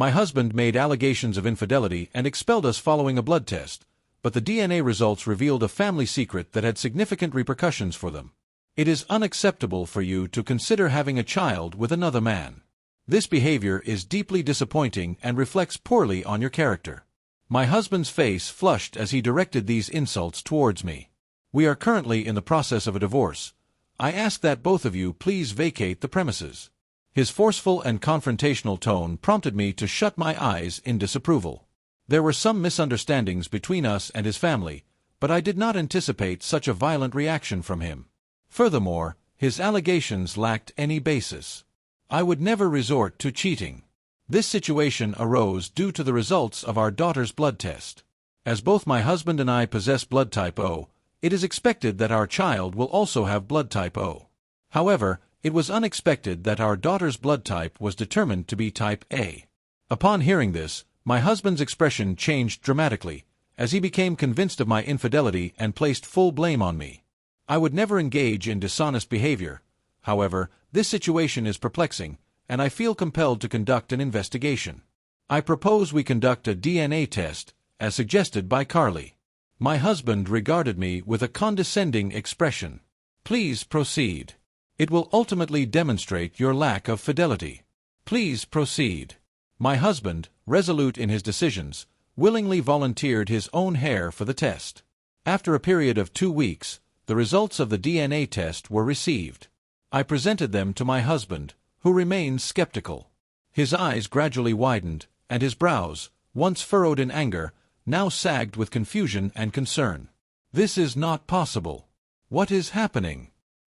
My husband made allegations of infidelity and expelled us following a blood test, but the DNA results revealed a family secret that had significant repercussions for them. It is unacceptable for you to consider having a child with another man. This behavior is deeply disappointing and reflects poorly on your character. My husband's face flushed as he directed these insults towards me. We are currently in the process of a divorce. I ask that both of you please vacate the premises. His forceful and confrontational tone prompted me to shut my eyes in disapproval. There were some misunderstandings between us and his family, but I did not anticipate such a violent reaction from him. Furthermore, his allegations lacked any basis. I would never resort to cheating. This situation arose due to the results of our daughter's blood test. As both my husband and I possess blood type O, it is expected that our child will also have blood type O. However, it was unexpected that our daughter's blood type was determined to be type A. Upon hearing this, my husband's expression changed dramatically, as he became convinced of my infidelity and placed full blame on me. I would never engage in dishonest behavior. However, this situation is perplexing, and I feel compelled to conduct an investigation. I propose we conduct a DNA test, as suggested by Carly. My husband regarded me with a condescending expression. Please proceed. It will ultimately demonstrate your lack of fidelity. Please proceed. My husband, resolute in his decisions, willingly volunteered his own hair for the test. After a period of 2 weeks, the results of the DNA test were received. I presented them to my husband, who remained skeptical. His eyes gradually widened, and his brows, once furrowed in anger, now sagged with confusion and concern. This is not possible. What is happening?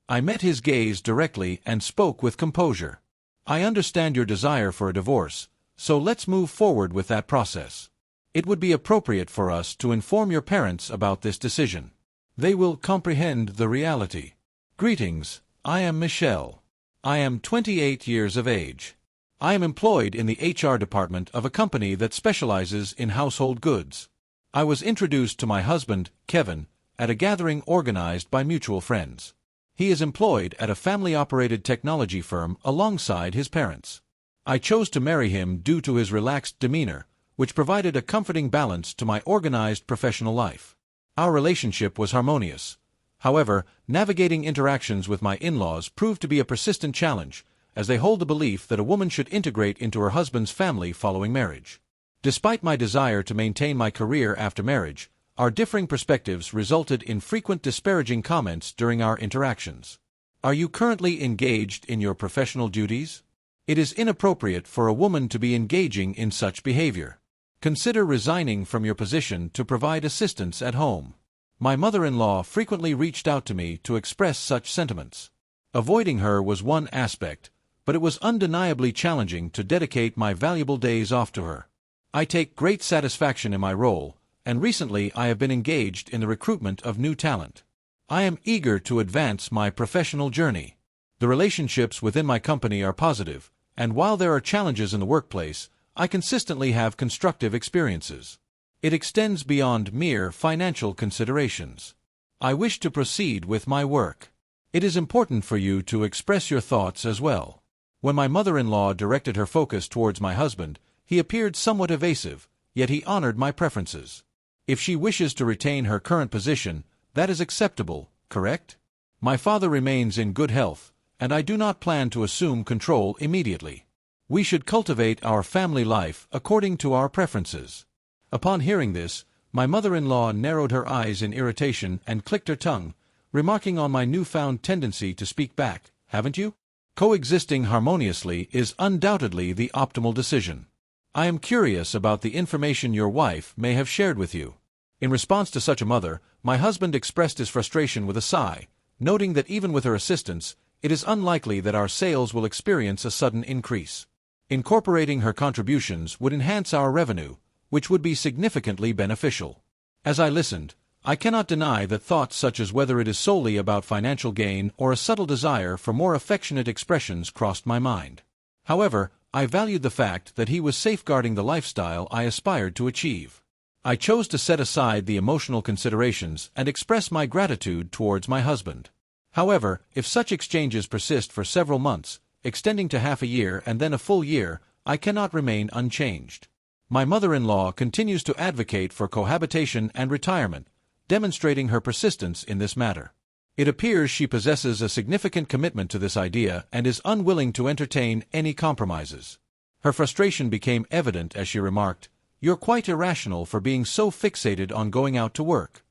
I met his gaze directly and spoke with composure. I understand your desire for a divorce, so let's move forward with that process. It would be appropriate for us to inform your parents about this decision. They will comprehend the reality. Greetings, I am Michelle. I am 28 years of age. I am employed in the HR department of a company that specializes in household goods. I was introduced to my husband, Kevin, at a gathering organized by mutual friends. He is employed at a family-operated technology firm alongside his parents. I chose to marry him due to his relaxed demeanor, which provided a comforting balance to my organized professional life. Our relationship was harmonious. However, navigating interactions with my in-laws proved to be a persistent challenge, as they hold the belief that a woman should integrate into her husband's family following marriage. Despite my desire to maintain my career after marriage, our differing perspectives resulted in frequent disparaging comments during our interactions. Are you currently engaged in your professional duties? It is inappropriate for a woman to be engaging in such behavior. Consider resigning from your position to provide assistance at home. My mother-in-law frequently reached out to me to express such sentiments. Avoiding her was one aspect, but it was undeniably challenging to dedicate my valuable days off to her. I take great satisfaction in my role, and recently I have been engaged in the recruitment of new talent. I am eager to advance my professional journey. The relationships within my company are positive, and while there are challenges in the workplace, I consistently have constructive experiences. It extends beyond mere financial considerations. I wish to proceed with my work. It is important for you to express your thoughts as well. When my mother-in-law directed her focus towards my husband, he appeared somewhat evasive, yet he honored my preferences. If she wishes to retain her current position, that is acceptable, correct? My father remains in good health, and I do not plan to assume control immediately. We should cultivate our family life according to our preferences. Upon hearing this, my mother-in-law narrowed her eyes in irritation and clicked her tongue, remarking on my newfound tendency to speak back. Haven't you? Coexisting harmoniously is undoubtedly the optimal decision. I am curious about the information your wife may have shared with you. In response to such a mother, my husband expressed his frustration with a sigh, noting that even with her assistance, it is unlikely that our sales will experience a sudden increase. Incorporating her contributions would enhance our revenue, which would be significantly beneficial. As I listened, I cannot deny that thoughts such as whether it is solely about financial gain or a subtle desire for more affectionate expressions crossed my mind. However, I valued the fact that he was safeguarding the lifestyle I aspired to achieve. I chose to set aside the emotional considerations and express my gratitude towards my husband. However, if such exchanges persist for several months, extending to half a year and then a full year, I cannot remain unchanged. My mother-in-law continues to advocate for cohabitation and retirement, demonstrating her persistence in this matter. It appears she possesses a significant commitment to this idea and is unwilling to entertain any compromises. Her frustration became evident as she remarked, "You're quite irrational for being so fixated on going out to work.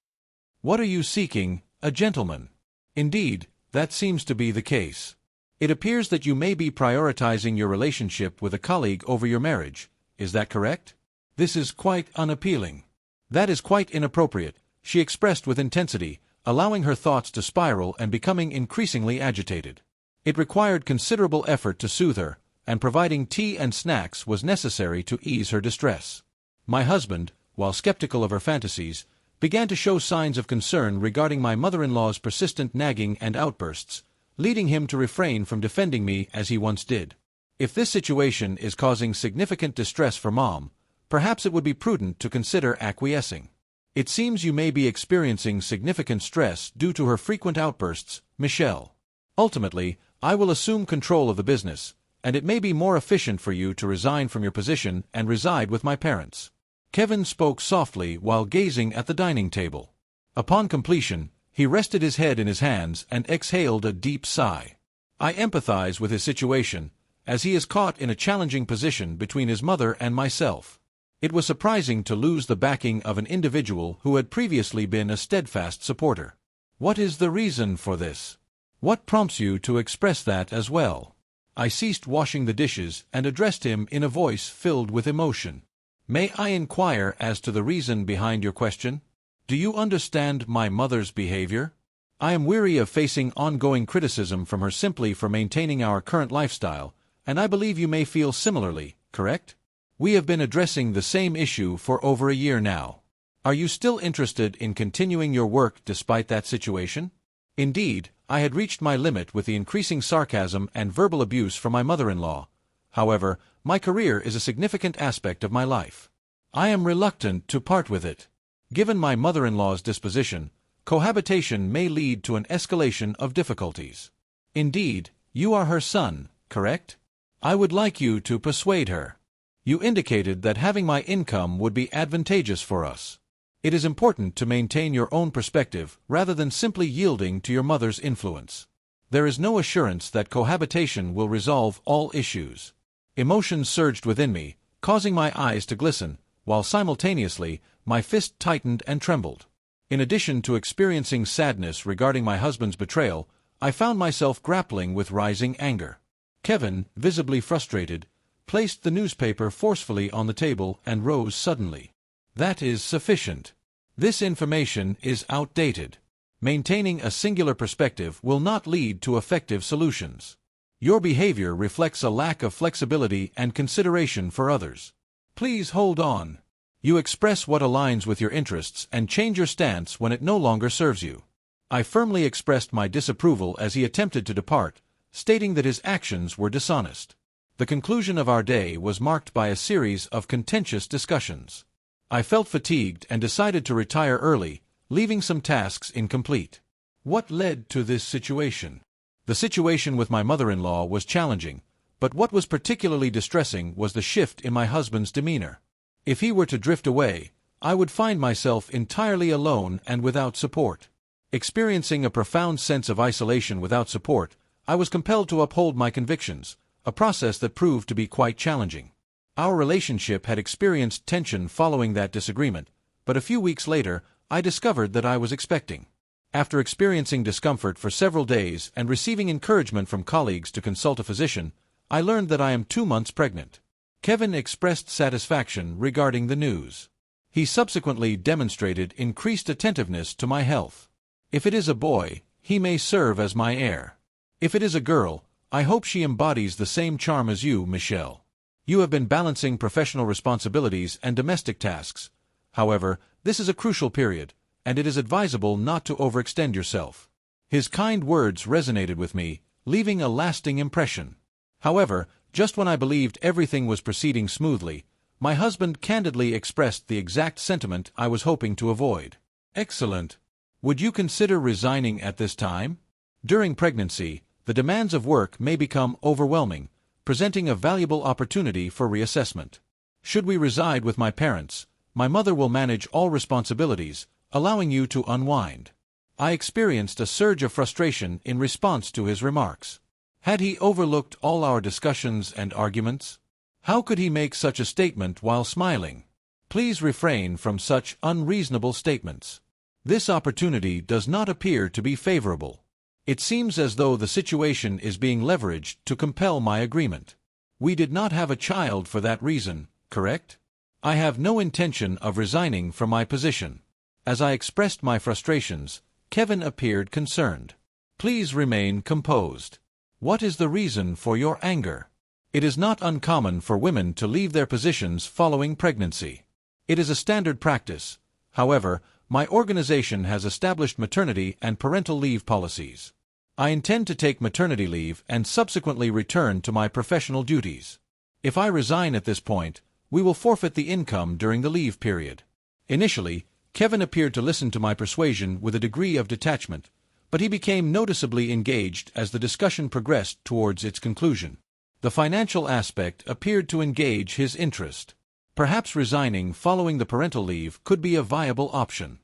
What are you seeking, a gentleman?" Indeed, that seems to be the case. It appears that you may be prioritizing your relationship with a colleague over your marriage. Is that correct? This is quite unappealing. That is quite inappropriate, she expressed with intensity, allowing her thoughts to spiral and becoming increasingly agitated. It required considerable effort to soothe her, and providing tea and snacks was necessary to ease her distress. My husband, while skeptical of her fantasies, began to show signs of concern regarding my mother-in-law's persistent nagging and outbursts, leading him to refrain from defending me as he once did. If this situation is causing significant distress for Mom, perhaps it would be prudent to consider acquiescing. It seems you may be experiencing significant stress due to her frequent outbursts, Michelle. Ultimately, I will assume control of the business, and it may be more efficient for you to resign from your position and reside with my parents. Kevin spoke softly while gazing at the dining table. Upon completion, he rested his head in his hands and exhaled a deep sigh. I empathize with his situation, as he is caught in a challenging position between his mother and myself. It was surprising to lose the backing of an individual who had previously been a steadfast supporter. What is the reason for this? What prompts you to express that as well? I ceased washing the dishes and addressed him in a voice filled with emotion. May I inquire as to the reason behind your question? Do you understand my mother's behavior? I am weary of facing ongoing criticism from her simply for maintaining our current lifestyle, and I believe you may feel similarly, correct? We have been addressing the same issue for over a year now. Are you still interested in continuing your work despite that situation? Indeed, I had reached my limit with the increasing sarcasm and verbal abuse from my mother-in-law. However, my career is a significant aspect of my life. I am reluctant to part with it. Given my mother-in-law's disposition, cohabitation may lead to an escalation of difficulties. Indeed, you are her son, correct? I would like you to persuade her. You indicated that having my income would be advantageous for us. It is important to maintain your own perspective rather than simply yielding to your mother's influence. There is no assurance that cohabitation will resolve all issues. Emotions surged within me, causing my eyes to glisten, while simultaneously my fist tightened and trembled. In addition to experiencing sadness regarding my husband's betrayal, I found myself grappling with rising anger. Kevin, visibly frustrated, placed the newspaper forcefully on the table and rose suddenly. That is sufficient. This information is outdated. Maintaining a singular perspective will not lead to effective solutions. Your behavior reflects a lack of flexibility and consideration for others. Please hold on. You express what aligns with your interests and change your stance when it no longer serves you. I firmly expressed my disapproval as he attempted to depart, stating that his actions were dishonest. The conclusion of our day was marked by a series of contentious discussions. I felt fatigued and decided to retire early, leaving some tasks incomplete. What led to this situation? The situation with my mother-in-law was challenging, but what was particularly distressing was the shift in my husband's demeanor. If he were to drift away, I would find myself entirely alone and without support. Experiencing a profound sense of isolation without support, I was compelled to uphold my convictions, a process that proved to be quite challenging. Our relationship had experienced tension following that disagreement, but a few weeks later, I discovered that I was expecting. After experiencing discomfort for several days and receiving encouragement from colleagues to consult a physician, I learned that I am 2 months pregnant. Kevin expressed satisfaction regarding the news. He subsequently demonstrated increased attentiveness to my health. If it is a boy, he may serve as my heir. If it is a girl, I hope she embodies the same charm as you, Michelle. You have been balancing professional responsibilities and domestic tasks. However, this is a crucial period, and it is advisable not to overextend yourself. His kind words resonated with me, leaving a lasting impression. However, just when I believed everything was proceeding smoothly, my husband candidly expressed the exact sentiment I was hoping to avoid. Excellent. Would you consider resigning at this time? During pregnancy, the demands of work may become overwhelming, presenting a valuable opportunity for reassessment. Should we reside with my parents, my mother will manage all responsibilities, allowing you to unwind. I experienced a surge of frustration in response to his remarks. Had he overlooked all our discussions and arguments? How could he make such a statement while smiling? Please refrain from such unreasonable statements. This opportunity does not appear to be favorable. It seems as though the situation is being leveraged to compel my agreement. We did not have a child for that reason, correct? I have no intention of resigning from my position. As I expressed my frustrations, Kevin appeared concerned. Please remain composed. What is the reason for your anger? It is not uncommon for women to leave their positions following pregnancy. It is a standard practice. However, my organization has established maternity and parental leave policies. I intend to take maternity leave and subsequently return to my professional duties. If I resign at this point, we will forfeit the income during the leave period. Initially, Kevin appeared to listen to my persuasion with a degree of detachment, but he became noticeably engaged as the discussion progressed towards its conclusion. The financial aspect appeared to engage his interest. Perhaps resigning following the parental leave could be a viable option.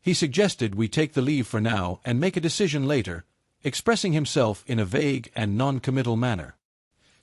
He suggested we take the leave for now and make a decision later, expressing himself in a vague and non-committal manner.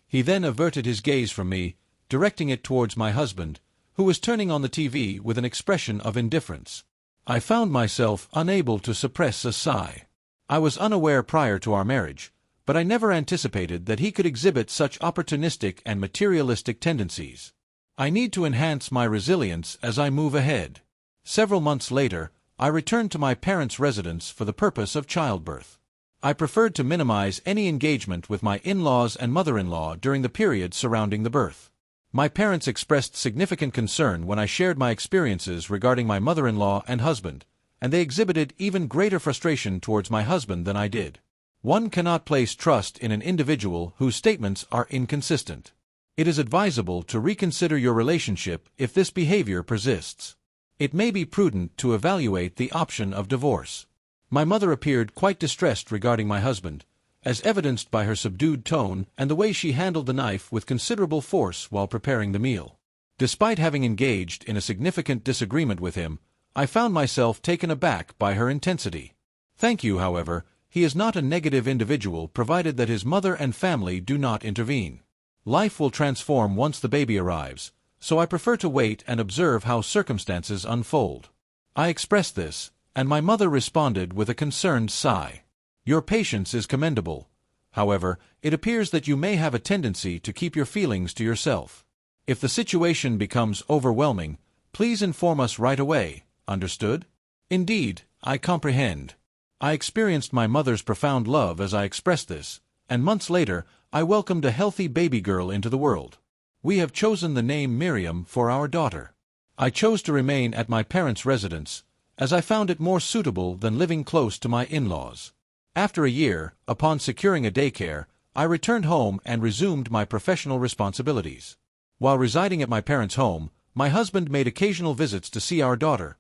He then averted his gaze from me, directing it towards my husband, who was turning on the TV with an expression of indifference. I found myself unable to suppress a sigh. I was unaware prior to our marriage, but I never anticipated that he could exhibit such opportunistic and materialistic tendencies. I need to enhance my resilience as I move ahead. Several months later, I returned to my parents' residence for the purpose of childbirth. I preferred to minimize any engagement with my in-laws and mother-in-law during the period surrounding the birth. My parents expressed significant concern when I shared my experiences regarding my mother-in-law and husband, and they exhibited even greater frustration towards my husband than I did. One cannot place trust in an individual whose statements are inconsistent. It is advisable to reconsider your relationship if this behavior persists. It may be prudent to evaluate the option of divorce. My mother appeared quite distressed regarding my husband, as evidenced by her subdued tone and the way she handled the knife with considerable force while preparing the meal. Despite having engaged in a significant disagreement with him, I found myself taken aback by her intensity. Thank you, however, he is not a negative individual provided that his mother and family do not intervene. Life will transform once the baby arrives, so I prefer to wait and observe how circumstances unfold. I expressed this, and my mother responded with a concerned sigh. Your patience is commendable. However, it appears that you may have a tendency to keep your feelings to yourself. If the situation becomes overwhelming, please inform us right away, understood? Indeed, I comprehend. I experienced my mother's profound love as I expressed this, and months later, I welcomed a healthy baby girl into the world. We have chosen the name Miriam for our daughter. I chose to remain at my parents' residence, as I found it more suitable than living close to my in-laws. After a year, upon securing a daycare, I returned home and resumed my professional responsibilities. While residing at my parents' home, my husband made occasional visits to see our daughter.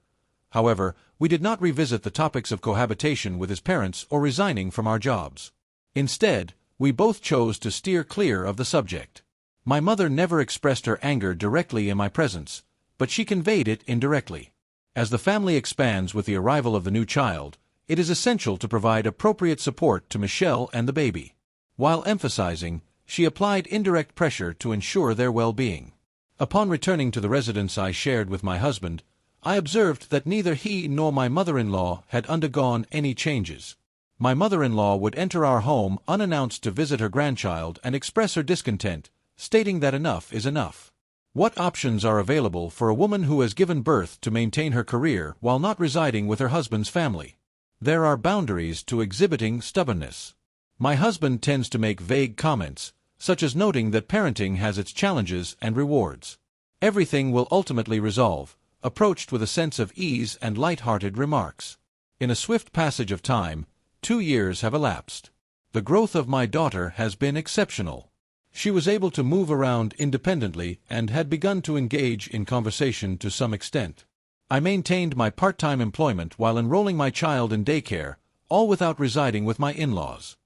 However, we did not revisit the topics of cohabitation with his parents or resigning from our jobs. Instead, we both chose to steer clear of the subject. My mother never expressed her anger directly in my presence, but she conveyed it indirectly. As the family expands with the arrival of the new child, it is essential to provide appropriate support to Michelle and the baby. While emphasizing, she applied indirect pressure to ensure their well-being. Upon returning to the residence I shared with my husband, I observed that neither he nor my mother-in-law had undergone any changes. My mother-in-law would enter our home unannounced to visit her grandchild and express her discontent, stating that enough is enough. What options are available for a woman who has given birth to maintain her career while not residing with her husband's family? There are boundaries to exhibiting stubbornness. My husband tends to make vague comments, such as noting that parenting has its challenges and rewards. Everything will ultimately resolve, approached with a sense of ease and light-hearted remarks. In a swift passage of time, 2 years have elapsed. The growth of my daughter has been exceptional. She was able to move around independently and had begun to engage in conversation to some extent. I maintained my part-time employment while enrolling my child in daycare, all without residing with my in-laws.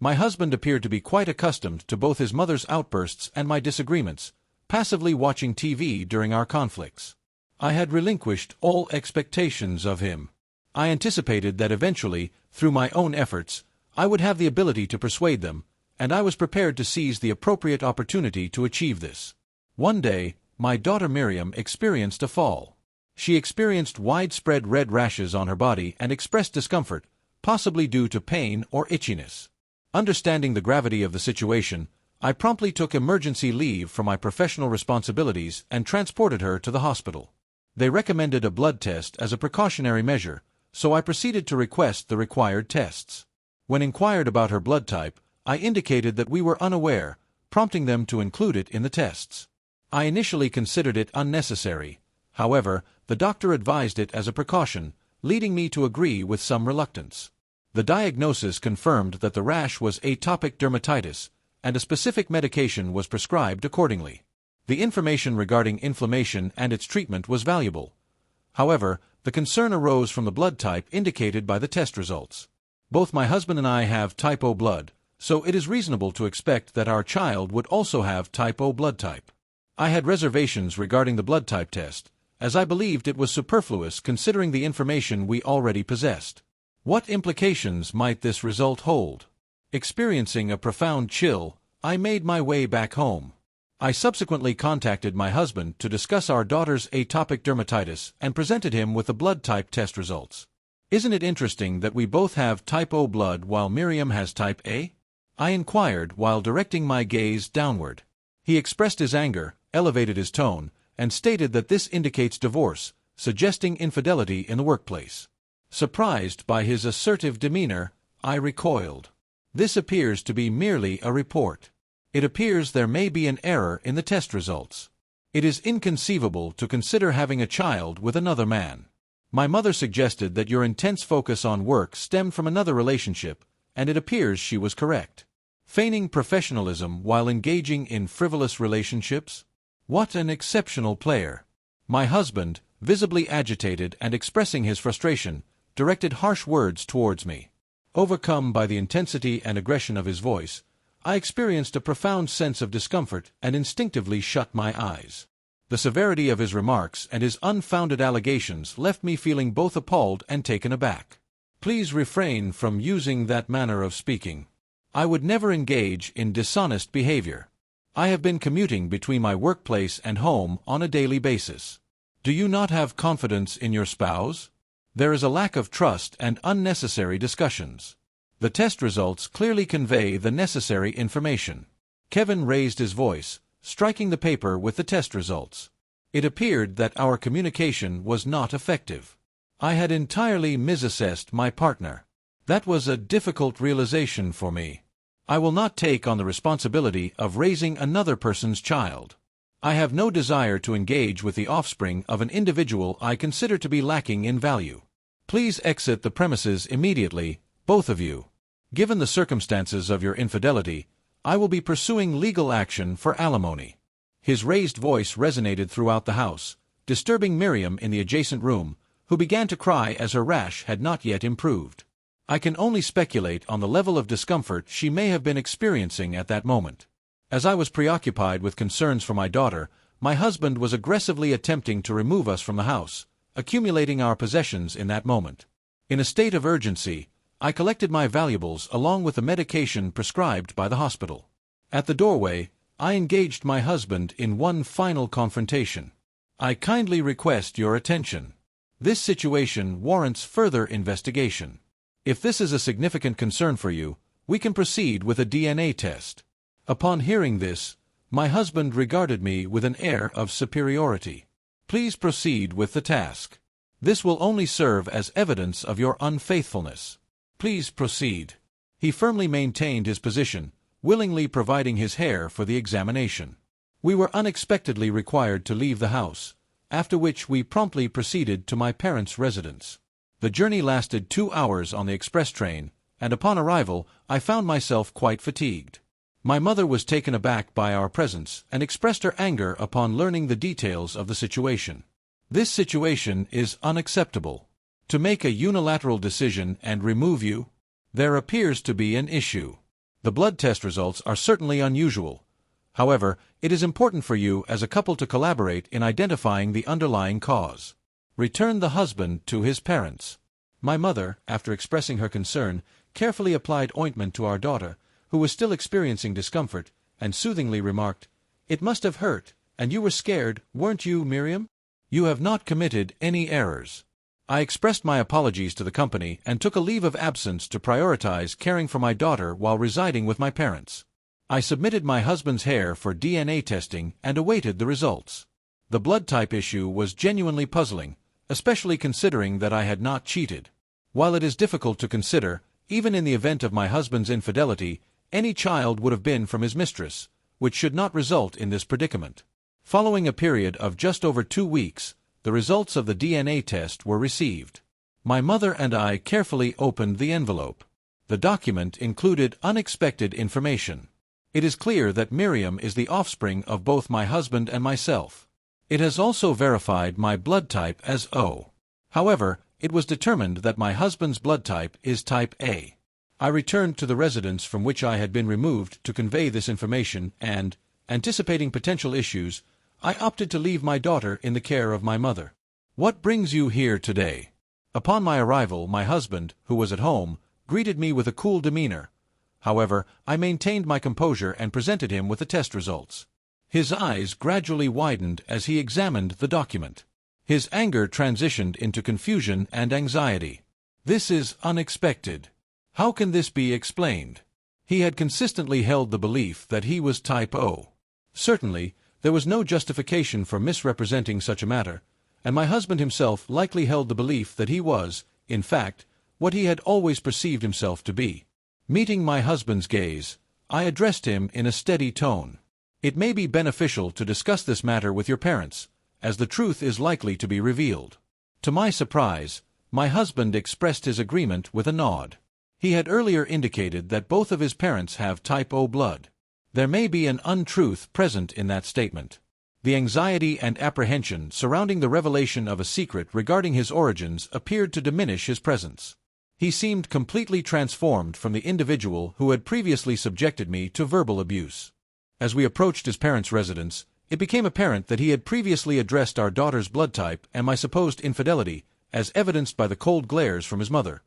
My husband appeared to be quite accustomed to both his mother's outbursts and my disagreements, passively watching TV during our conflicts. I had relinquished all expectations of him. I anticipated that eventually, through my own efforts, I would have the ability to persuade them, and I was prepared to seize the appropriate opportunity to achieve this. One day, my daughter Miriam experienced a fall. She experienced widespread red rashes on her body and expressed discomfort, possibly due to pain or itchiness. Understanding the gravity of the situation, I promptly took emergency leave from my professional responsibilities and transported her to the hospital. They recommended a blood test as a precautionary measure, so I proceeded to request the required tests. When inquired about her blood type, I indicated that we were unaware, prompting them to include it in the tests. I initially considered it unnecessary. However, the doctor advised it as a precaution, leading me to agree with some reluctance. The diagnosis confirmed that the rash was atopic dermatitis, and a specific medication was prescribed accordingly. The information regarding inflammation and its treatment was valuable. However, the concern arose from the blood type indicated by the test results. Both my husband and I have type O blood, so it is reasonable to expect that our child would also have type O blood type. I had reservations regarding the blood type test, as I believed it was superfluous considering the information we already possessed. What implications might this result hold? Experiencing a profound chill, I made my way back home. I subsequently contacted my husband to discuss our daughter's atopic dermatitis and presented him with the blood type test results. Isn't it interesting that we both have type O blood while Miriam has type A? I inquired while directing my gaze downward. He expressed his anger, elevated his tone, and stated that this indicates divorce, suggesting infidelity in the workplace. Surprised by his assertive demeanor, I recoiled. This appears to be merely a report. It appears there may be an error in the test results. It is inconceivable to consider having a child with another man. My mother suggested that your intense focus on work stemmed from another relationship, and it appears she was correct. Feigning professionalism while engaging in frivolous relationships? What an exceptional player. My husband, visibly agitated and expressing his frustration, directed harsh words towards me. Overcome by the intensity and aggression of his voice, I experienced a profound sense of discomfort and instinctively shut my eyes. The severity of his remarks and his unfounded allegations left me feeling both appalled and taken aback. Please refrain from using that manner of speaking. I would never engage in dishonest behavior. I have been commuting between my workplace and home on a daily basis. Do you not have confidence in your spouse? There is a lack of trust and unnecessary discussions. The test results clearly convey the necessary information. Kevin raised his voice, striking the paper with the test results. It appeared that our communication was not effective. I had entirely misassessed my partner. That was a difficult realization for me. I will not take on the responsibility of raising another person's child. I have no desire to engage with the offspring of an individual I consider to be lacking in value. Please exit the premises immediately, both of you. Given the circumstances of your infidelity, I will be pursuing legal action for alimony. His raised voice resonated throughout the house, disturbing Miriam in the adjacent room, who began to cry as her rash had not yet improved. I can only speculate on the level of discomfort she may have been experiencing at that moment. As I was preoccupied with concerns for my daughter, my husband was aggressively attempting to remove us from the house, accumulating our possessions in that moment. In a state of urgency, I collected my valuables along with the medication prescribed by the hospital. At the doorway, I engaged my husband in one final confrontation. I kindly request your attention. This situation warrants further investigation. If this is a significant concern for you, we can proceed with a DNA test. Upon hearing this, my husband regarded me with an air of superiority. Please proceed with the task. This will only serve as evidence of your unfaithfulness. Please proceed. He firmly maintained his position, willingly providing his hair for the examination. We were unexpectedly required to leave the house, after which we promptly proceeded to my parents' residence. The journey lasted 2 hours on the express train, and upon arrival I found myself quite fatigued. My mother was taken aback by our presence and expressed her anger upon learning the details of the situation. This situation is unacceptable. To make a unilateral decision and remove you? There appears to be an issue. The blood test results are certainly unusual. However, it is important for you as a couple to collaborate in identifying the underlying cause. Return the husband to his parents. My mother, after expressing her concern, carefully applied ointment to our daughter, who was still experiencing discomfort, and soothingly remarked, "It must have hurt, and you were scared, weren't you, Miriam? You have not committed any errors." I expressed my apologies to the company and took a leave of absence to prioritize caring for my daughter while residing with my parents. I submitted my husband's hair for DNA testing and awaited the results. The blood type issue was genuinely puzzling, especially considering that I had not cheated. While it is difficult to consider, even in the event of my husband's infidelity, any child would have been from his mistress, which should not result in this predicament. Following a period of just over 2 weeks, the results of the DNA test were received. My mother and I carefully opened the envelope. The document included unexpected information. It is clear that Miriam is the offspring of both my husband and myself. It has also verified my blood type as O. However, it was determined that my husband's blood type is type A. I returned to the residence from which I had been removed to convey this information and, anticipating potential issues, I opted to leave my daughter in the care of my mother. "What brings you here today?" Upon my arrival, my husband, who was at home, greeted me with a cool demeanor. However, I maintained my composure and presented him with the test results. His eyes gradually widened as he examined the document. His anger transitioned into confusion and anxiety. "This is unexpected. How can this be explained?" He had consistently held the belief that he was type O. Certainly, there was no justification for misrepresenting such a matter, and my husband himself likely held the belief that he was, in fact, what he had always perceived himself to be. Meeting my husband's gaze, I addressed him in a steady tone. "It may be beneficial to discuss this matter with your parents, as the truth is likely to be revealed." To my surprise, my husband expressed his agreement with a nod. He had earlier indicated that both of his parents have type O blood. There may be an untruth present in that statement. The anxiety and apprehension surrounding the revelation of a secret regarding his origins appeared to diminish his presence. He seemed completely transformed from the individual who had previously subjected me to verbal abuse. As we approached his parents' residence, it became apparent that he had previously addressed our daughter's blood type and my supposed infidelity, as evidenced by the cold glares from his mother.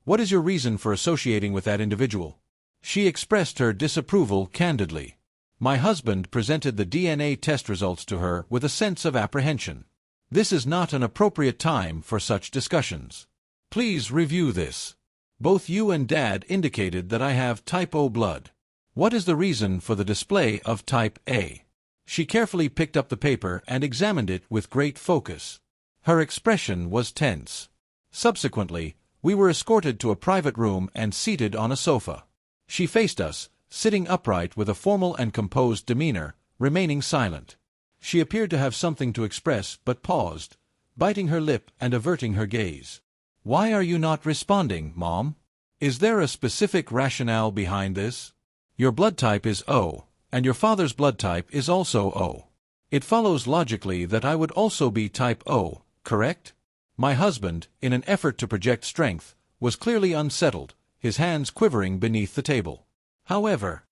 "What is your reason for associating with that individual?" She expressed her disapproval candidly. My husband presented the DNA test results to her with a sense of apprehension. "This is not an appropriate time for such discussions. Please review this. Both you and Dad indicated that I have type O blood. What is the reason for the display of type A?" She carefully picked up the paper and examined it with great focus. Her expression was tense. Subsequently, we were escorted to a private room and seated on a sofa. She faced us, sitting upright with a formal and composed demeanor, remaining silent. She appeared to have something to express but paused, biting her lip and averting her gaze. "Why are you not responding, Mom? Is there a specific rationale behind this? Your blood type is O, and your father's blood type is also O. It follows logically that I would also be type O, correct?" My husband, in an effort to project strength, was clearly unsettled, his hands quivering beneath the table. However,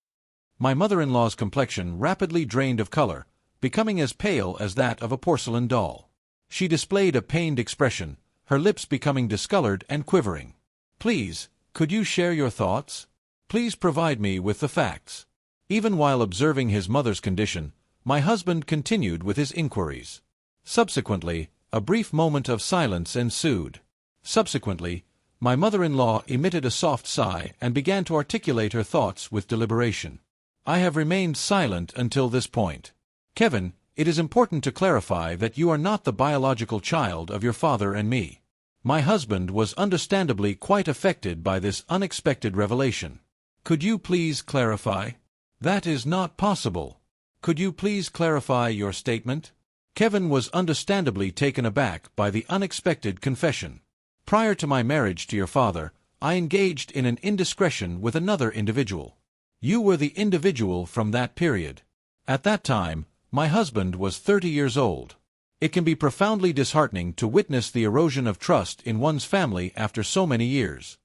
my mother-in-law's complexion rapidly drained of color, becoming as pale as that of a porcelain doll. She displayed a pained expression, her lips becoming discolored and quivering. "Please, could you share your thoughts? Please provide me with the facts." Even while observing his mother's condition, my husband continued with his inquiries. Subsequently, a brief moment of silence ensued. My mother-in-law emitted a soft sigh and began to articulate her thoughts with deliberation. "I have remained silent until this point. Kevin, it is important to clarify that you are not the biological child of your father and me." My husband was understandably quite affected by this unexpected revelation. "Could you please clarify?" "That is not possible. Could you please clarify your statement?" Kevin was understandably taken aback by the unexpected confession. "Prior to my marriage to your father, I engaged in an indiscretion with another individual. You were the individual from that period. At that time, my husband was 30 years old. It can be profoundly disheartening to witness the erosion of trust in one's family after so many years.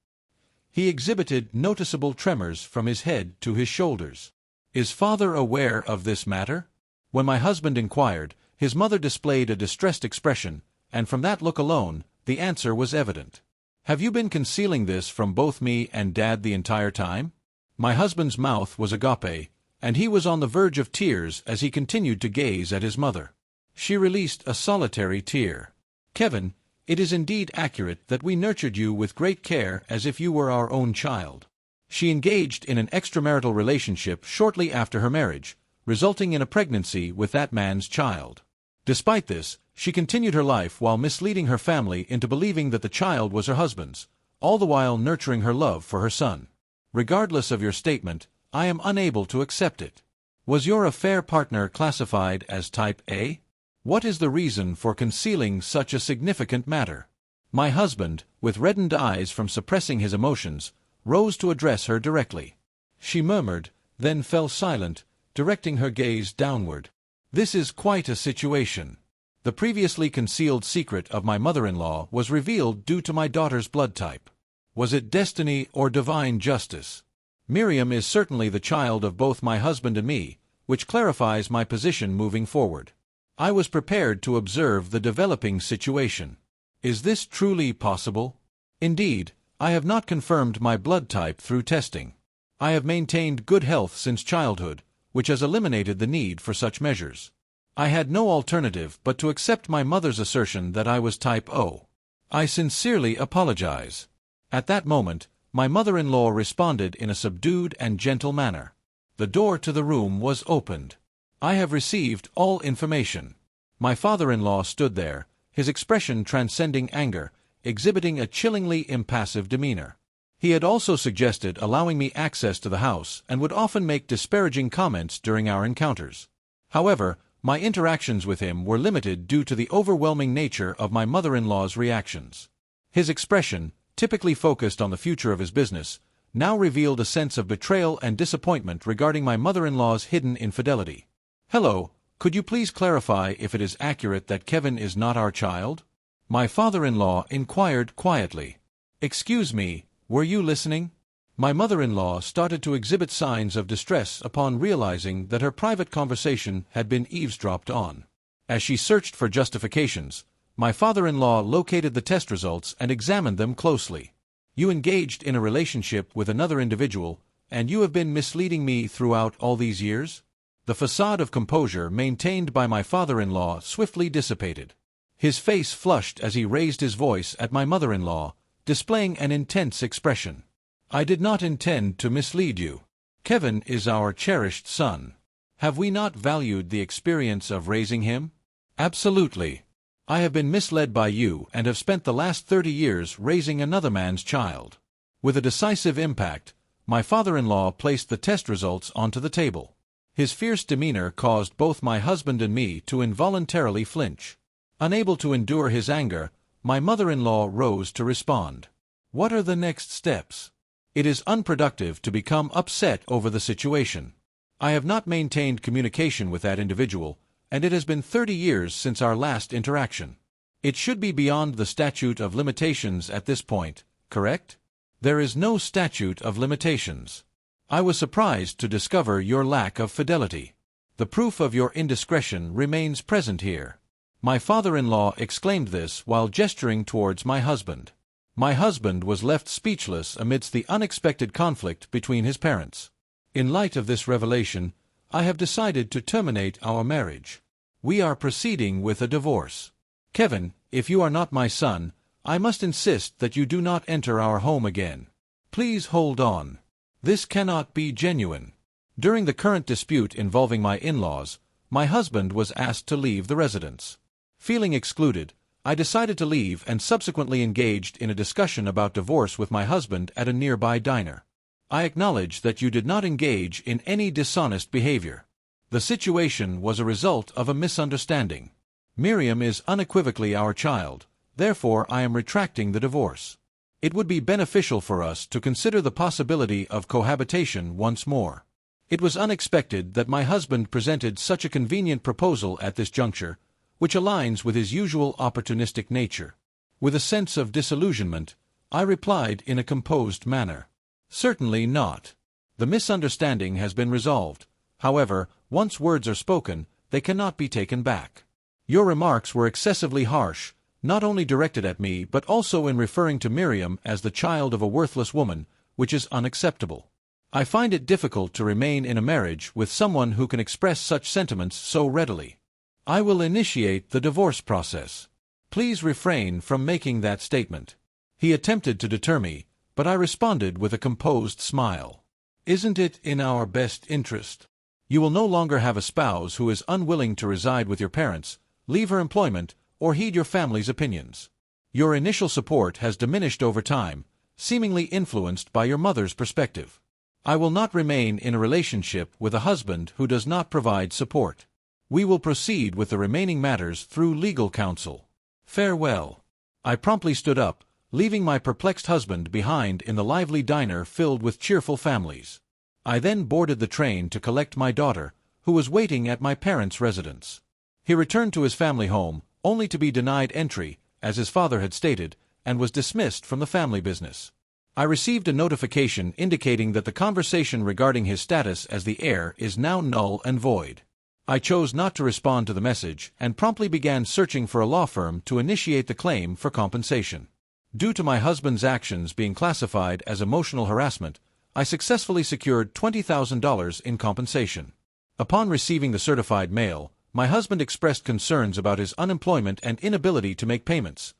He exhibited noticeable tremors from his head to his shoulders. Is father aware of this matter? When my husband inquired, his mother displayed a distressed expression, and from that look alone, the answer was evident. Have you been concealing this from both me and Dad the entire time? My husband's mouth was agape, and he was on the verge of tears as he continued to gaze at his mother. She released a solitary tear. Kevin, it is indeed accurate that we nurtured you with great care as if you were our own child. She engaged in an extramarital relationship shortly after her marriage, resulting in a pregnancy with that man's child. Despite this, she continued her life while misleading her family into believing that the child was her husband's, all the while nurturing her love for her son. Regardless of your statement, I am unable to accept it. Was your affair partner classified as type A? What is the reason for concealing such a significant matter? My husband, with reddened eyes from suppressing his emotions, rose to address her directly. She murmured, then fell silent, directing her gaze downward. This is quite a situation. The previously concealed secret of my mother-in-law was revealed due to my daughter's blood type. Was it destiny or divine justice? Miriam is certainly the child of both my husband and me, which clarifies my position moving forward. I was prepared to observe the developing situation. Is this truly possible? Indeed, I have not confirmed my blood type through testing. I have maintained good health since childhood, which has eliminated the need for such measures. I had no alternative but to accept my mother's assertion that I was type O. I sincerely apologize. At that moment, my mother-in-law responded in a subdued and gentle manner. The door to the room was opened. I have received all information. My father-in-law stood there, his expression transcending anger, exhibiting a chillingly impassive demeanor. He had also suggested allowing me access to the house and would often make disparaging comments during our encounters. However, my interactions with him were limited due to the overwhelming nature of my mother-in-law's reactions. His expression, typically focused on the future of his business, now revealed a sense of betrayal and disappointment regarding my mother-in-law's hidden infidelity. Hello, could you please clarify if it is accurate that Kevin is not our child? My father-in-law inquired quietly. Excuse me, were you listening? My mother-in-law started to exhibit signs of distress upon realizing that her private conversation had been eavesdropped on. As she searched for justifications, my father-in-law located the test results and examined them closely. You engaged in a relationship with another individual, and you have been misleading me throughout all these years? The facade of composure maintained by my father-in-law swiftly dissipated. His face flushed as he raised his voice at my mother-in-law, displaying an intense expression. I did not intend to mislead you. Kevin is our cherished son. Have we not valued the experience of raising him? Absolutely. I have been misled by you and have spent the last 30 years raising another man's child. With a decisive impact, my father-in-law placed the test results onto the table. His fierce demeanor caused both my husband and me to involuntarily flinch. Unable to endure his anger, my mother-in-law rose to respond. What are the next steps? It is unproductive to become upset over the situation. I have not maintained communication with that individual, and it has been 30 years since our last interaction. It should be beyond the statute of limitations at this point, correct? There is no statute of limitations. I was surprised to discover your lack of fidelity. The proof of your indiscretion remains present here. My father-in-law exclaimed this while gesturing towards my husband. My husband was left speechless amidst the unexpected conflict between his parents. In light of this revelation, I have decided to terminate our marriage. We are proceeding with a divorce. Kevin, if you are not my son, I must insist that you do not enter our home again. Please hold on. This cannot be genuine. During the current dispute involving my in-laws, my husband was asked to leave the residence. Feeling excluded, I decided to leave and subsequently engaged in a discussion about divorce with my husband at a nearby diner. I acknowledge that you did not engage in any dishonest behavior. The situation was a result of a misunderstanding. Miriam is unequivocally our child, therefore I am retracting the divorce. It would be beneficial for us to consider the possibility of cohabitation once more. It was unexpected that my husband presented such a convenient proposal at this juncture, which aligns with his usual opportunistic nature. With a sense of disillusionment, I replied in a composed manner. Certainly not. The misunderstanding has been resolved. However, once words are spoken, they cannot be taken back. Your remarks were excessively harsh, not only directed at me but also in referring to Miriam as the child of a worthless woman, which is unacceptable. I find it difficult to remain in a marriage with someone who can express such sentiments so readily. I will initiate the divorce process. Please refrain from making that statement. He attempted to deter me, but I responded with a composed smile. Isn't it in our best interest? You will no longer have a spouse who is unwilling to reside with your parents, leave her employment, or heed your family's opinions. Your initial support has diminished over time, seemingly influenced by your mother's perspective. I will not remain in a relationship with a husband who does not provide support. We will proceed with the remaining matters through legal counsel. Farewell. I promptly stood up, leaving my perplexed husband behind in the lively diner filled with cheerful families. I then boarded the train to collect my daughter, who was waiting at my parents' residence. He returned to his family home, only to be denied entry, as his father had stated, and was dismissed from the family business. I received a notification indicating that the conversation regarding his status as the heir is now null and void. I chose not to respond to the message and promptly began searching for a law firm to initiate the claim for compensation. Due to my husband's actions being classified as emotional harassment, I successfully secured $20,000 in compensation. Upon receiving the certified mail, my husband expressed concerns about his unemployment and inability to make payments.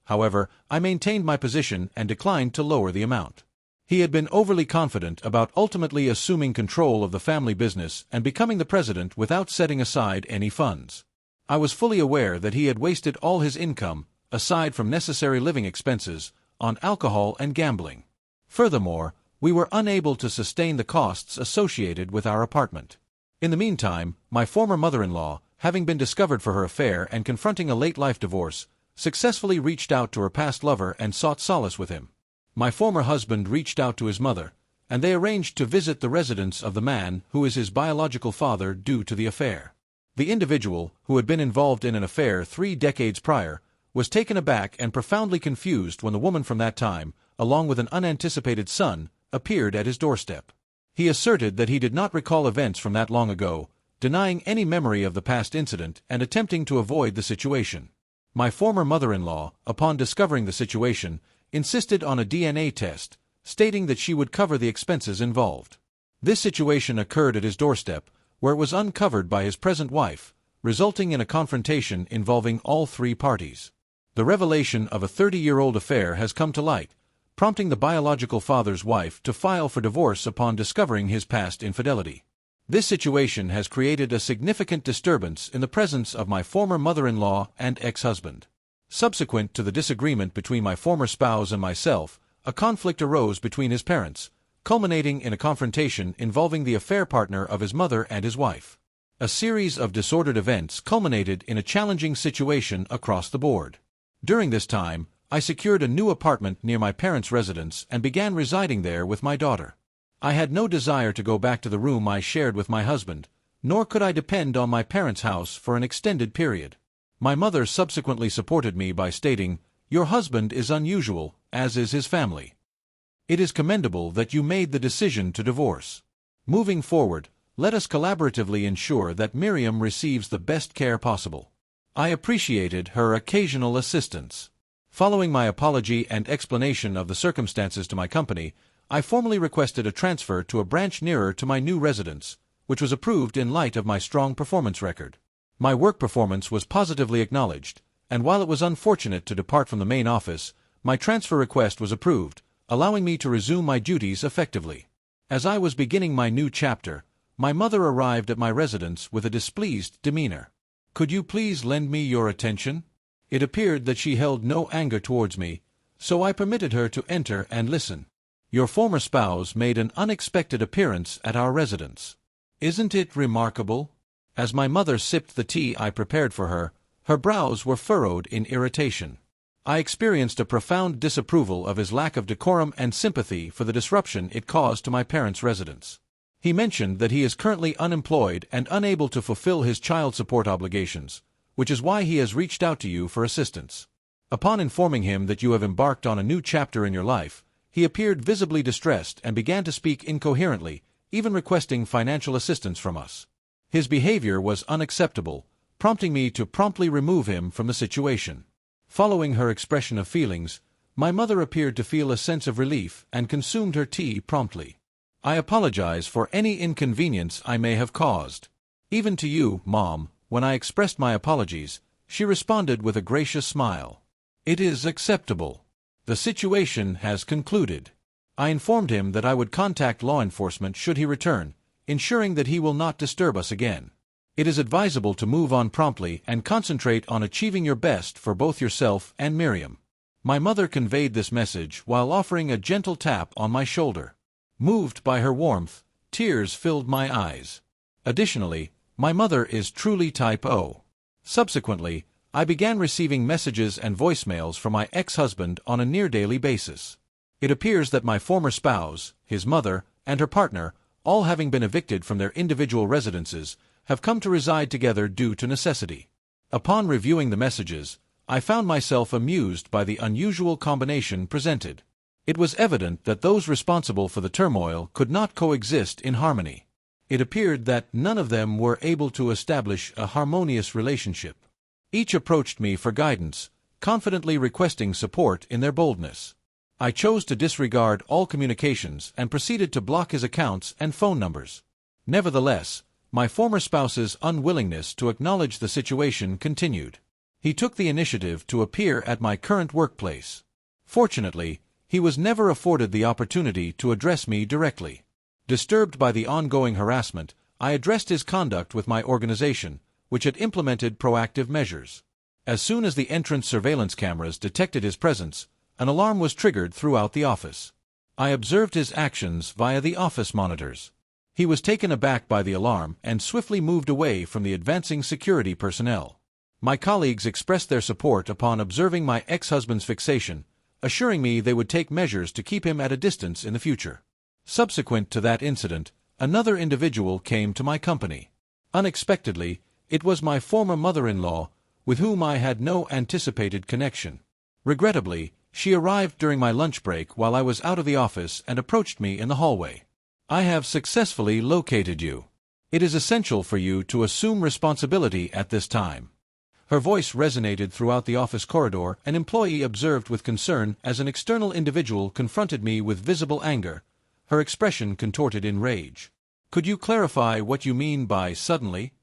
However, I maintained my position and declined to lower the amount. He had been overly confident about ultimately assuming control of the family business and becoming the president without setting aside any funds. I was fully aware that he had wasted all his income, aside from necessary living expenses, on alcohol and gambling. Furthermore, we were unable to sustain the costs associated with our apartment. In the meantime, my former mother-in-law, having been discovered for her affair and confronting a late-life divorce, successfully reached out to her past lover and sought solace with him. My former husband reached out to his mother, and they arranged to visit the residence of the man who is his biological father due to the affair. The individual, who had been involved in an affair 3 decades prior, was taken aback and profoundly confused when the woman from that time, along with an unanticipated son, appeared at his doorstep. He asserted that he did not recall events from that long ago, denying any memory of the past incident and attempting to avoid the situation. My former mother-in-law, upon discovering the situation, insisted on a DNA test, stating that she would cover the expenses involved. This situation occurred at his doorstep, where it was uncovered by his present wife, resulting in a confrontation involving all 3 parties. The revelation of a 30-year-old affair has come to light, prompting the biological father's wife to file for divorce upon discovering his past infidelity. This situation has created a significant disturbance in the presence of my former mother-in-law and ex-husband. Subsequent to the disagreement between my former spouse and myself, a conflict arose between his parents, culminating in a confrontation involving the affair partner of his mother and his wife. A series of disordered events culminated in a challenging situation across the board. During this time, I secured a new apartment near my parents' residence and began residing there with my daughter. I had no desire to go back to the room I shared with my husband, nor could I depend on my parents' house for an extended period. My mother subsequently supported me by stating, "Your husband is unusual, as is his family. It is commendable that you made the decision to divorce. Moving forward, let us collaboratively ensure that Miriam receives the best care possible." I appreciated her occasional assistance. Following my apology and explanation of the circumstances to my company, I formally requested a transfer to a branch nearer to my new residence, which was approved in light of my strong performance record. My work performance was positively acknowledged, and while it was unfortunate to depart from the main office, my transfer request was approved, allowing me to resume my duties effectively. As I was beginning my new chapter, my mother arrived at my residence with a displeased demeanor. "Could you please lend me your attention?" It appeared that she held no anger towards me, so I permitted her to enter and listen. "Your former spouse made an unexpected appearance at our residence. Isn't it remarkable?" As my mother sipped the tea I prepared for her, her brows were furrowed in irritation. I experienced a profound disapproval of his lack of decorum and sympathy for the disruption it caused to my parents' residence. He mentioned that he is currently unemployed and unable to fulfill his child support obligations, which is why he has reached out to you for assistance. Upon informing him that you have embarked on a new chapter in your life, he appeared visibly distressed and began to speak incoherently, even requesting financial assistance from us. His behavior was unacceptable, prompting me to promptly remove him from the situation. Following her expression of feelings, my mother appeared to feel a sense of relief and consumed her tea promptly. I apologize for any inconvenience I may have caused. Even to you, Mom, when I expressed my apologies, she responded with a gracious smile. It is acceptable. The situation has concluded. I informed him that I would contact law enforcement should he return, ensuring that he will not disturb us again. It is advisable to move on promptly and concentrate on achieving your best for both yourself and Miriam. My mother conveyed this message while offering a gentle tap on my shoulder. Moved by her warmth, tears filled my eyes. Additionally, my mother is truly type O. Subsequently, I began receiving messages and voicemails from my ex-husband on a near-daily basis. It appears that my former spouse, his mother, and her partner, all having been evicted from their individual residences, have come to reside together due to necessity. Upon reviewing the messages, I found myself amused by the unusual combination presented. It was evident that those responsible for the turmoil could not coexist in harmony. It appeared that none of them were able to establish a harmonious relationship. Each approached me for guidance, confidently requesting support in their boldness. I chose to disregard all communications and proceeded to block his accounts and phone numbers. Nevertheless, my former spouse's unwillingness to acknowledge the situation continued. He took the initiative to appear at my current workplace. Fortunately, he was never afforded the opportunity to address me directly. Disturbed by the ongoing harassment, I addressed his conduct with my organization, which had implemented proactive measures. As soon as the entrance surveillance cameras detected his presence, an alarm was triggered throughout the office. I observed his actions via the office monitors. He was taken aback by the alarm and swiftly moved away from the advancing security personnel. My colleagues expressed their support upon observing my ex-husband's fixation, assuring me they would take measures to keep him at a distance in the future. Subsequent to that incident, another individual came to my company. Unexpectedly, it was my former mother-in-law, with whom I had no anticipated connection. Regrettably, she arrived during my lunch break while I was out of the office and approached me in the hallway. I have successfully located you. It is essential for you to assume responsibility at this time. Her voice resonated throughout the office corridor. An employee observed with concern as an external individual confronted me with visible anger, her expression contorted in rage. Could you clarify what you mean by suddenly?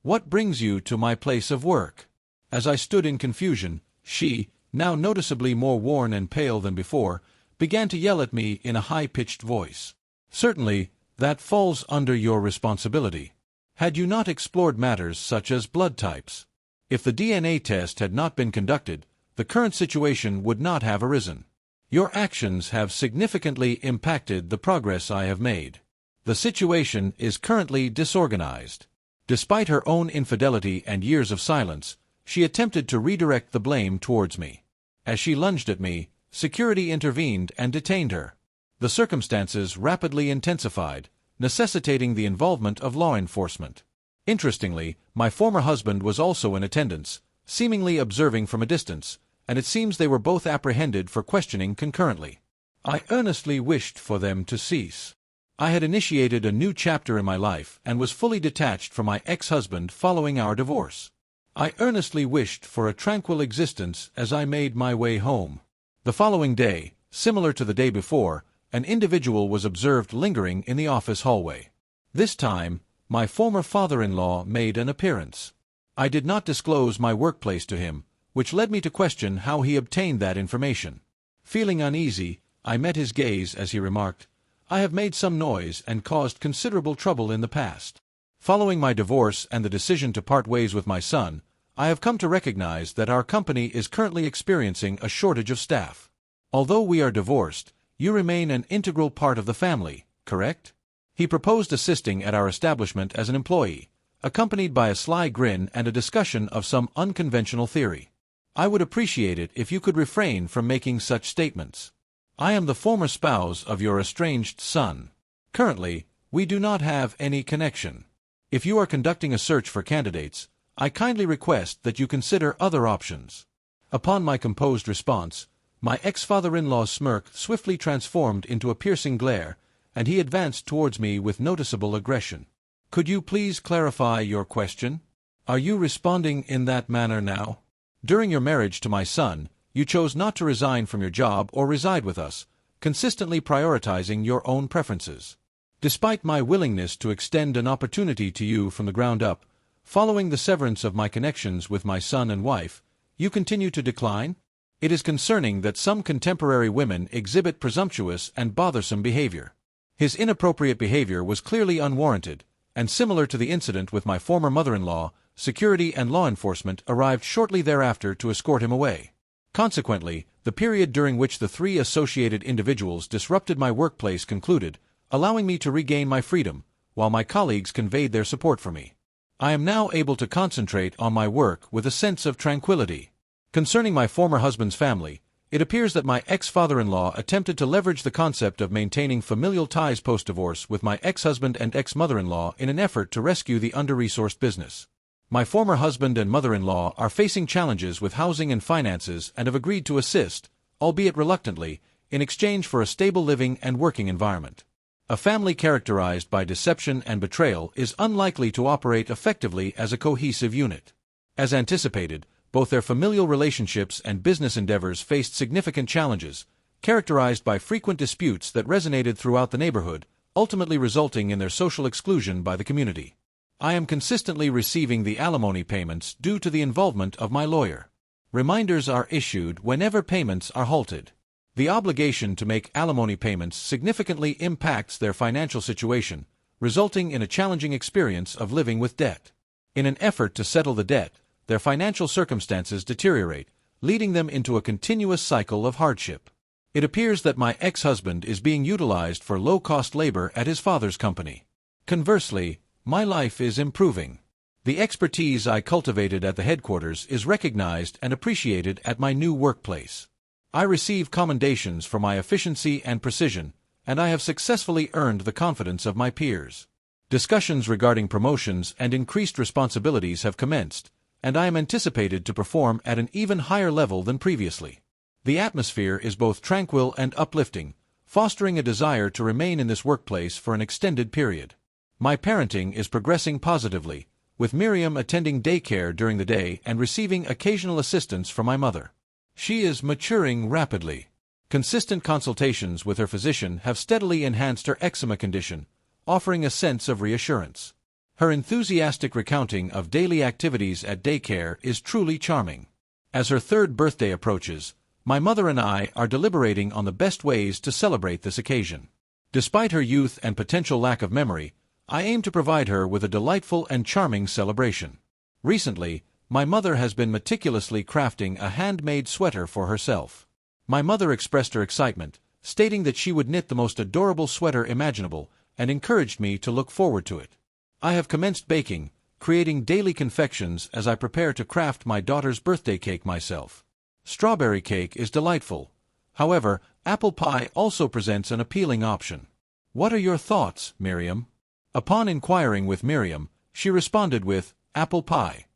What brings you to my place of work? As I stood in confusion, she, now noticeably more worn and pale than before, began to yell at me in a high-pitched voice. Certainly, that falls under your responsibility. Had you not explored matters such as blood types? If the DNA test had not been conducted, the current situation would not have arisen. Your actions have significantly impacted the progress I have made. The situation is currently disorganized. Despite her own infidelity and years of silence, she attempted to redirect the blame towards me. As she lunged at me, security intervened and detained her. The circumstances rapidly intensified, necessitating the involvement of law enforcement. Interestingly, my former husband was also in attendance, seemingly observing from a distance, and it seems they were both apprehended for questioning concurrently. I earnestly wished for them to cease. I had initiated a new chapter in my life and was fully detached from my ex-husband following our divorce. I earnestly wished for a tranquil existence as I made my way home. The following day, similar to the day before, an individual was observed lingering in the office hallway. This time, my former father-in-law made an appearance. I did not disclose my workplace to him, which led me to question how he obtained that information. Feeling uneasy, I met his gaze as he remarked, "I have made some noise and caused considerable trouble in the past. Following my divorce and the decision to part ways with my son, I have come to recognize that our company is currently experiencing a shortage of staff. Although we are divorced, you remain an integral part of the family, correct?" He proposed assisting at our establishment as an employee, accompanied by a sly grin and a discussion of some unconventional theory. "I would appreciate it if you could refrain from making such statements. I am the former spouse of your estranged son. Currently, we do not have any connection. If you are conducting a search for candidates, I kindly request that you consider other options." Upon my composed response, my ex-father-in-law's smirk swiftly transformed into a piercing glare, and he advanced towards me with noticeable aggression. Could you please clarify your question? Are you responding in that manner now? During your marriage to my son, you chose not to resign from your job or reside with us, consistently prioritizing your own preferences. Despite my willingness to extend an opportunity to you from the ground up, following the severance of my connections with my son and wife, you continue to decline? It is concerning that some contemporary women exhibit presumptuous and bothersome behavior. His inappropriate behavior was clearly unwarranted, and similar to the incident with my former mother-in-law, security and law enforcement arrived shortly thereafter to escort him away. Consequently, the period during which the three associated individuals disrupted my workplace concluded, allowing me to regain my freedom, while my colleagues conveyed their support for me. I am now able to concentrate on my work with a sense of tranquility. Concerning my former husband's family, it appears that my ex-father-in-law attempted to leverage the concept of maintaining familial ties post-divorce with my ex-husband and ex-mother-in-law in an effort to rescue the under-resourced business. My former husband and mother-in-law are facing challenges with housing and finances and have agreed to assist, albeit reluctantly, in exchange for a stable living and working environment. A family characterized by deception and betrayal is unlikely to operate effectively as a cohesive unit. As anticipated, both their familial relationships and business endeavors faced significant challenges, characterized by frequent disputes that resonated throughout the neighborhood, ultimately resulting in their social exclusion by the community. I am consistently receiving the alimony payments due to the involvement of my lawyer. Reminders are issued whenever payments are halted. The obligation to make alimony payments significantly impacts their financial situation, resulting in a challenging experience of living with debt. In an effort to settle the debt, their financial circumstances deteriorate, leading them into a continuous cycle of hardship. It appears that my ex-husband is being utilized for low-cost labor at his father's company. Conversely, my life is improving. The expertise I cultivated at the headquarters is recognized and appreciated at my new workplace. I receive commendations for my efficiency and precision, and I have successfully earned the confidence of my peers. Discussions regarding promotions and increased responsibilities have commenced, and I am anticipated to perform at an even higher level than previously. The atmosphere is both tranquil and uplifting, fostering a desire to remain in this workplace for an extended period. My parenting is progressing positively, with Miriam attending daycare during the day and receiving occasional assistance from my mother. She is maturing rapidly. Consistent consultations with her physician have steadily enhanced her eczema condition, offering a sense of reassurance. Her enthusiastic recounting of daily activities at daycare is truly charming. As her third birthday approaches, my mother and I are deliberating on the best ways to celebrate this occasion. Despite her youth and potential lack of memory, I aim to provide her with a delightful and charming celebration. Recently, my mother has been meticulously crafting a handmade sweater for herself. My mother expressed her excitement, stating that she would knit the most adorable sweater imaginable, and encouraged me to look forward to it. I have commenced baking, creating daily confections as I prepare to craft my daughter's birthday cake myself. Strawberry cake is delightful. However, apple pie also presents an appealing option. What are your thoughts, Miriam? Upon inquiring with Miriam, she responded with, apple pie.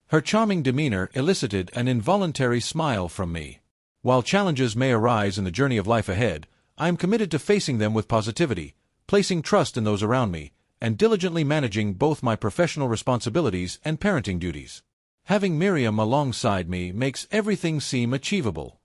Her charming demeanor elicited an involuntary smile from me. While challenges may arise in the journey of life ahead, I am committed to facing them with positivity, placing trust in those around me, and diligently managing both my professional responsibilities and parenting duties. Having Miriam alongside me makes everything seem achievable.